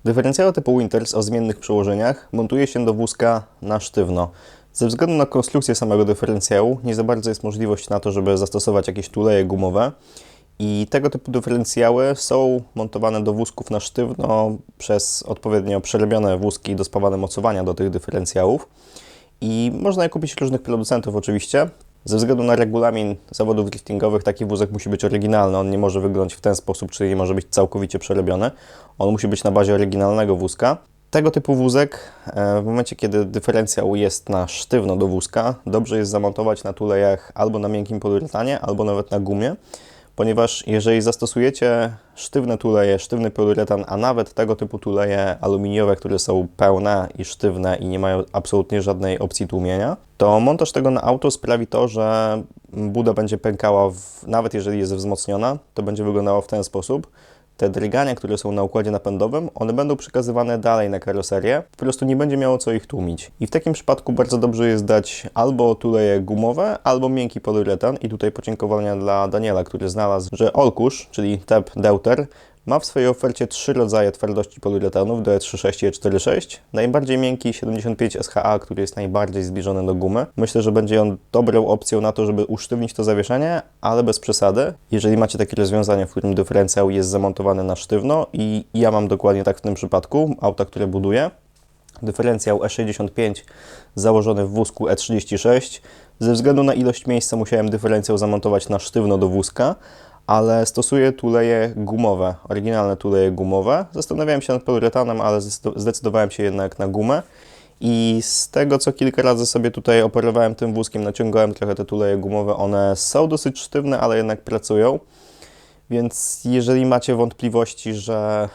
Dyferencjały typu Winters o zmiennych przełożeniach montuje się do wózka na sztywno. Ze względu na konstrukcję samego dyferencjału nie za bardzo jest możliwość na to, żeby zastosować jakieś tuleje gumowe i tego typu dyferencjały są montowane do wózków na sztywno przez odpowiednio przerobione wózki do spawane mocowania do tych dyferencjałów i można je kupić różnych producentów oczywiście. Ze względu na regulamin zawodów driftingowych taki wózek musi być oryginalny, on nie może wyglądać w ten sposób, czyli nie może być całkowicie przerobiony. On musi być na bazie oryginalnego wózka. Tego typu wózek, w momencie kiedy dyferencjał jest na sztywno do wózka, dobrze jest zamontować na tulejach albo na miękkim poliuretanie, albo nawet na gumie, ponieważ jeżeli zastosujecie sztywne tuleje, sztywny poliuretan, a nawet tego typu tuleje aluminiowe, które są pełne i sztywne i nie mają absolutnie żadnej opcji tłumienia, to montaż tego na auto sprawi to, że buda będzie pękała, nawet jeżeli jest wzmocniona, to będzie wyglądało w ten sposób. Te drgania, które są na układzie napędowym, one będą przekazywane dalej na karoserię, po prostu nie będzie miało co ich tłumić. I w takim przypadku bardzo dobrze jest dać albo tuleje gumowe, albo miękki poliuretan. I tutaj podziękowania dla Daniela, który znalazł, że Olkusz, czyli TEP Deuter, ma w swojej ofercie 3 rodzaje twardości poliuretanów, DE36 i E46. Najbardziej miękki 75 SHA, który jest najbardziej zbliżony do gumy. Myślę, że będzie on dobrą opcją na to, żeby usztywnić to zawieszenie, ale bez przesady. Jeżeli macie takie rozwiązanie, w którym dyferencjał jest zamontowany na sztywno i ja mam dokładnie tak w tym przypadku, auta, które buduję, dyferencjał E65 założony w wózku E36. Ze względu na ilość miejsca musiałem dyferencjał zamontować na sztywno do wózka, ale stosuję tuleje gumowe, oryginalne tuleje gumowe. Zastanawiałem się nad poliuretanem, ale zdecydowałem się jednak na gumę. I z tego, co kilka razy sobie tutaj operowałem tym wózkiem, naciągałem trochę te tuleje gumowe, one są dosyć sztywne, ale jednak pracują. Więc jeżeli macie wątpliwości, że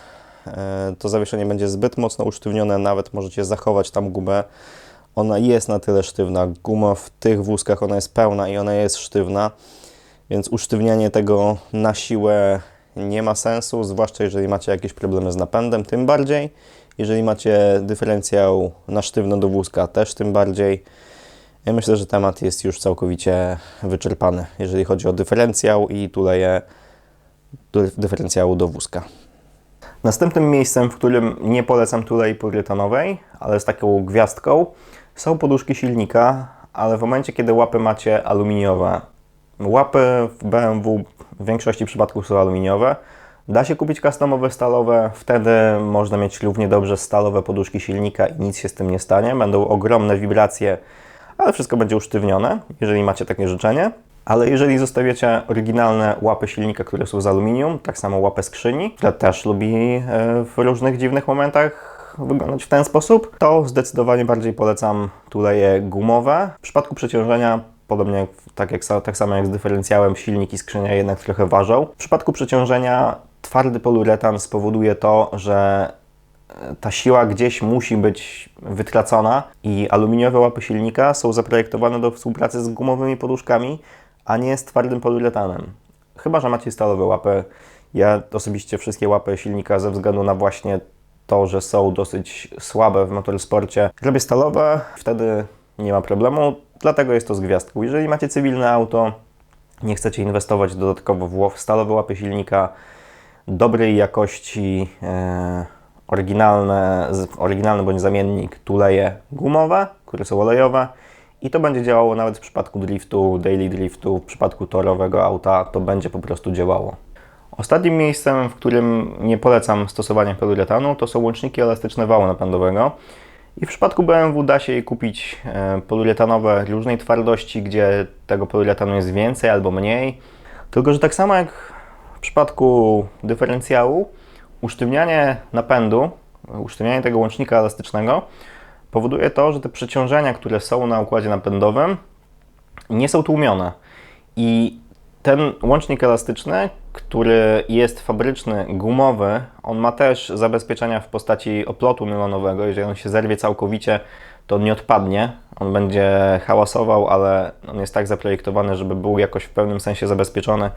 to zawieszenie będzie zbyt mocno usztywnione, nawet możecie zachować tam gumę. Ona jest na tyle sztywna. Guma w tych wózkach, ona jest pełna i ona jest sztywna. Więc usztywnianie tego na siłę nie ma sensu, zwłaszcza jeżeli macie jakieś problemy z napędem, tym bardziej. Jeżeli macie dyferencjał na sztywno do wózka, też tym bardziej. Ja myślę, że temat jest już całkowicie wyczerpany, jeżeli chodzi o dyferencjał i tuleje dyferencjału do wózka. Następnym miejscem, w którym nie polecam tulei poliuretanowej, ale z taką gwiazdką, są poduszki silnika, ale w momencie, kiedy łapy macie aluminiowe. Łapy w BMW w większości przypadków są aluminiowe. Da się kupić customowe stalowe, wtedy można mieć równie dobrze stalowe poduszki silnika i nic się z tym nie stanie. Będą ogromne wibracje, ale wszystko będzie usztywnione, jeżeli macie takie życzenie. Ale jeżeli zostawiacie oryginalne łapy silnika, które są z aluminium, tak samo łapę skrzyni, która też lubi w różnych dziwnych momentach wyglądać w ten sposób, to zdecydowanie bardziej polecam tuleje gumowe. W przypadku przeciążenia, podobnie tak samo jak z dyferencjałem, silnik i skrzynia jednak trochę ważą. W przypadku przeciążenia twardy poliuretan spowoduje to, że ta siła gdzieś musi być wytracona i aluminiowe łapy silnika są zaprojektowane do współpracy z gumowymi poduszkami, a nie z twardym poliuretanem. Chyba że macie stalowe łapy. Ja osobiście wszystkie łapy silnika ze względu na właśnie to, że są dosyć słabe w motorsporcie, robię stalowe, wtedy nie ma problemu, dlatego jest to z gwiazdką. Jeżeli macie cywilne auto, nie chcecie inwestować dodatkowo w stalowe łapy silnika, dobrej jakości, oryginalny bądź zamiennik tuleje gumowe, które są olejowe i to będzie działało nawet w przypadku driftu, daily driftu, w przypadku torowego auta to będzie po prostu działało. Ostatnim miejscem, w którym nie polecam stosowania poliuretanu, to są łączniki elastyczne wału napędowego. I w przypadku BMW da się je kupić poliuretanowe różnej twardości, gdzie tego poliuretanu jest więcej albo mniej. Tylko że tak samo jak w przypadku dyferencjału, usztywnianie napędu, usztywnianie tego łącznika elastycznego powoduje to, że te przeciążenia, które są na układzie napędowym, nie są tłumione. I ten łącznik elastyczny, który jest fabryczny, gumowy, on ma też zabezpieczenia w postaci oplotu nylonowego. Jeżeli on się zerwie całkowicie, to on nie odpadnie. On będzie hałasował, ale on jest tak zaprojektowany, żeby był jakoś w pełnym sensie zabezpieczony.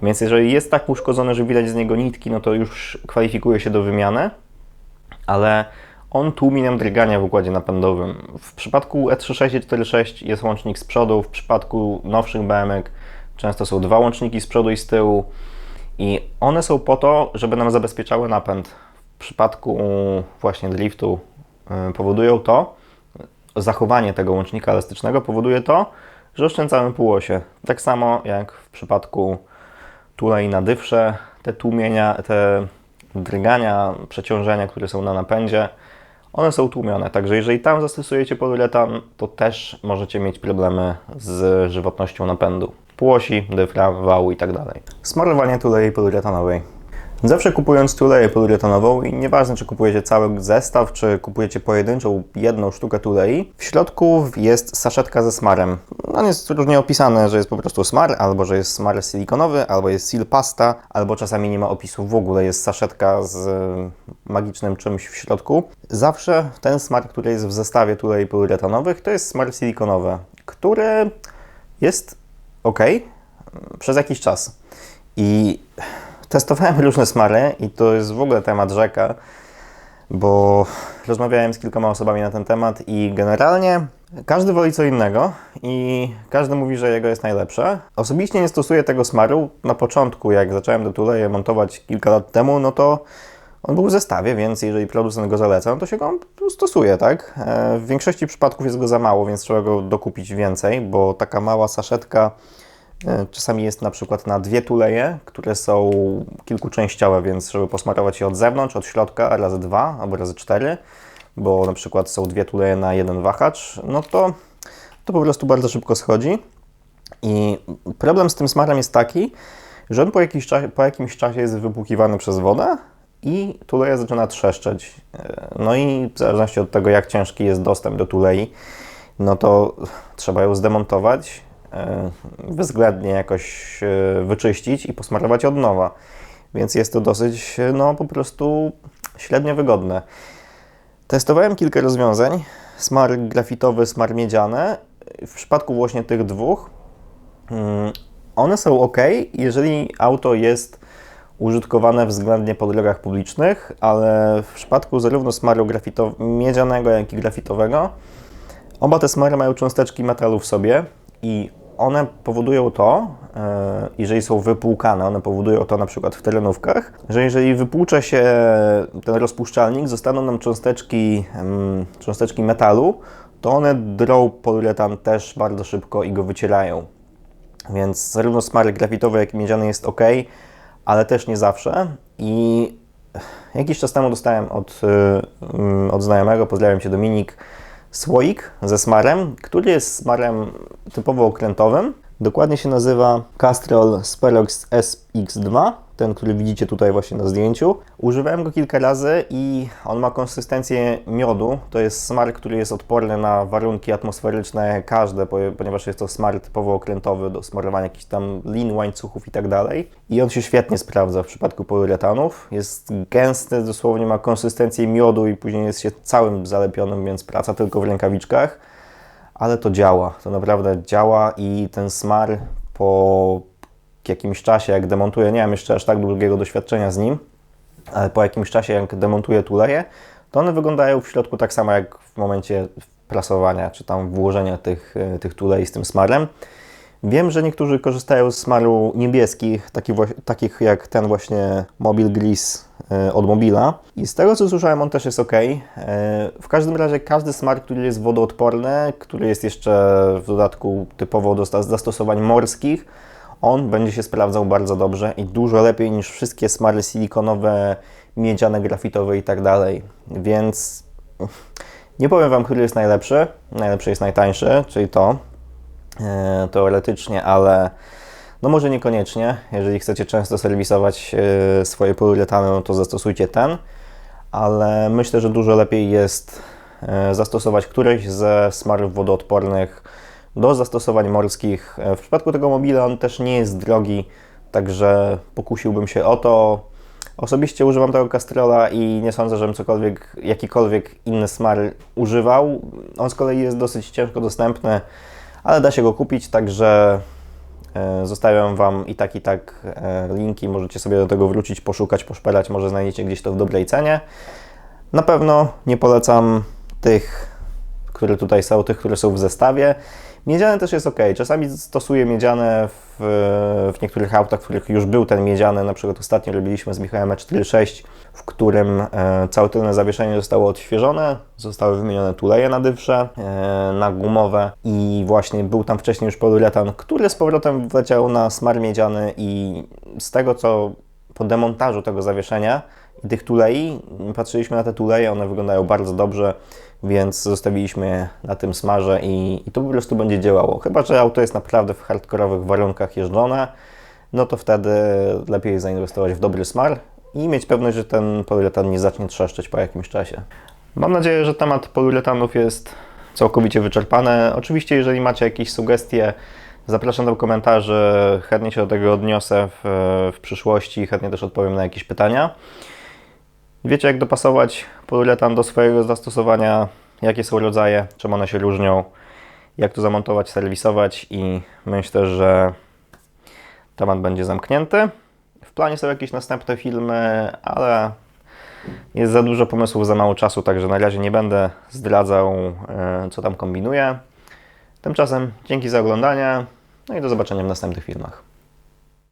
Więc jeżeli jest tak uszkodzony, że widać z niego nitki, no to już kwalifikuje się do wymiany. Ale on tłumi nam drgania w układzie napędowym. W przypadku E36 i 46 jest łącznik z przodu, w przypadku nowszych BMW często są dwa łączniki z przodu i z tyłu i one są po to, żeby nam zabezpieczały napęd. W przypadku właśnie driftu powodują to, zachowanie tego łącznika elastycznego powoduje to, że oszczędzamy półosie. Tak samo jak w przypadku tulei na dywsze, te tłumienia, te drgania, przeciążenia, które są na napędzie, one są tłumione. Także jeżeli tam zastosujecie poliuretan, to też możecie mieć problemy z żywotnością napędu. Półosi, dyfra, wału i tak dalej. Smarowanie tulei poliuretanowej. Zawsze kupując tuleję poliuretanową i nieważne czy kupujecie cały zestaw, czy kupujecie pojedynczą jedną sztukę tulei, w środku jest saszetka ze smarem. On jest różnie opisany, że jest po prostu smar, albo że jest smar silikonowy, albo jest sil pasta, albo czasami nie ma opisu w ogóle, jest saszetka z magicznym czymś w środku. Zawsze ten smar, który jest w zestawie tulei poliuretanowych, to jest smar silikonowy, który jest ok przez jakiś czas. I testowałem różne smary i to jest w ogóle temat rzeka, bo rozmawiałem z kilkoma osobami na ten temat i generalnie każdy woli co innego i każdy mówi, że jego jest najlepsze. Osobiście nie stosuję tego smaru. Na początku, jak zacząłem do tuleje montować kilka lat temu, no to on był w zestawie, więc jeżeli producent go zaleca, no to się go stosuje, tak? W większości przypadków jest go za mało, więc trzeba go dokupić więcej, bo taka mała saszetka czasami jest na przykład na dwie tuleje, które są kilkuczęściowe, więc żeby posmarować je od zewnątrz, od środka razy 2 albo razy 4, bo na przykład są dwie tuleje na jeden wahacz, no to po prostu bardzo szybko schodzi. I problem z tym smarem jest taki, że on po jakimś czasie jest wypłukiwany przez wodę i tuleja zaczyna trzeszczeć. No i w zależności od tego, jak ciężki jest dostęp do tulei, no to trzeba ją zdemontować, bezwzględnie jakoś wyczyścić i posmarować od nowa. Więc jest to dosyć, no po prostu średnio wygodne. Testowałem kilka rozwiązań. Smar grafitowy, smar miedziany. W przypadku właśnie tych dwóch one są ok, jeżeli auto jest użytkowane względnie po drogach publicznych, ale w przypadku zarówno smaru miedzianego, jak i grafitowego, oba te smary mają cząsteczki metalu w sobie i one powodują to, jeżeli są wypłukane, one powodują to na przykład w terenówkach, że jeżeli wypłucze się ten rozpuszczalnik, zostaną nam cząsteczki metalu, to one drą poliuretan też bardzo szybko i go wycierają. Więc zarówno smar grafitowy, jak i miedziany jest ok, ale też nie zawsze. I jakiś czas temu dostałem od znajomego, pozdrawiam Cię Dominik, słoik ze smarem, który jest smarem typowo okrętowym. Dokładnie się nazywa Castrol Sperox SX2, ten, który widzicie tutaj właśnie na zdjęciu. Używałem go kilka razy i on ma konsystencję miodu. To jest smar, który jest odporny na warunki atmosferyczne każde, ponieważ jest to smar typowo okrętowy do smarowania jakichś tam lin, łańcuchów i tak dalej. I on się świetnie sprawdza w przypadku poliuretanów. Jest gęsty, dosłownie ma konsystencję miodu i później jest się całym zalepionym, więc praca tylko w rękawiczkach. Ale to działa, to naprawdę działa i ten smar po jakimś czasie, jak demontuję, nie mam jeszcze aż tak długiego doświadczenia z nim, ale po jakimś czasie, jak demontuję tuleje, to one wyglądają w środku tak samo jak w momencie prasowania, czy tam włożenia tych tulei z tym smarem. Wiem, że niektórzy korzystają z smaru niebieskich, takich jak ten właśnie Mobil Grease od Mobila. I z tego co słyszałem, on też jest ok. W każdym razie każdy smar, który jest wodoodporny, który jest jeszcze w dodatku typowo do zastosowań morskich, on będzie się sprawdzał bardzo dobrze i dużo lepiej niż wszystkie smary silikonowe, miedziane, grafitowe i tak dalej. Więc nie powiem Wam, który jest najlepszy. Najlepszy jest najtańszy, czyli to. Teoretycznie, ale no może niekoniecznie. Jeżeli chcecie często serwisować swoje poliuretany, no to zastosujcie ten, ale myślę, że dużo lepiej jest zastosować któryś ze smarów wodoodpornych do zastosowań morskich. W przypadku tego Mobila on też nie jest drogi, także pokusiłbym się o to. Osobiście używam tego Castrola i nie sądzę, żebym jakikolwiek inny smar używał. On z kolei jest dosyć ciężko dostępny, ale da się go kupić, także zostawiam Wam i tak linki. Możecie sobie do tego wrócić, poszukać, poszperać, może znajdziecie gdzieś to w dobrej cenie. Na pewno nie polecam tych, które tutaj są, tych, które są w zestawie. Miedziane też jest ok. Czasami stosuję miedziane w niektórych autach, w których już był ten miedziany. Na przykład ostatnio robiliśmy z Michałem E46, w którym całe tylne zawieszenie zostało odświeżone. Zostały wymienione tuleje na dywsze, na gumowe i właśnie był tam wcześniej już poliuretan, który z powrotem wleciał na smar miedziany i z tego co po demontażu tego zawieszenia i tych tulei, patrzyliśmy na te tuleje, one wyglądają bardzo dobrze, więc zostawiliśmy je na tym smarze i to po prostu będzie działało. Chyba że auto jest naprawdę w hardkorowych warunkach jeżdżone, no to wtedy lepiej zainwestować w dobry smar i mieć pewność, że ten poliuretan nie zacznie trzeszczeć po jakimś czasie. Mam nadzieję, że temat poliuretanów jest całkowicie wyczerpany. Oczywiście, jeżeli macie jakieś sugestie, zapraszam do komentarzy, chętnie się do tego odniosę w przyszłości, chętnie też odpowiem na jakieś pytania. Wiecie, jak dopasować poliuretan do swojego zastosowania, jakie są rodzaje, czym one się różnią, jak to zamontować, serwisować i myślę, że temat będzie zamknięty. W planie są jakieś następne filmy, ale jest za dużo pomysłów, za mało czasu, także na razie nie będę zdradzał, co tam kombinuję. Tymczasem dzięki za oglądanie, no i do zobaczenia w następnych filmach.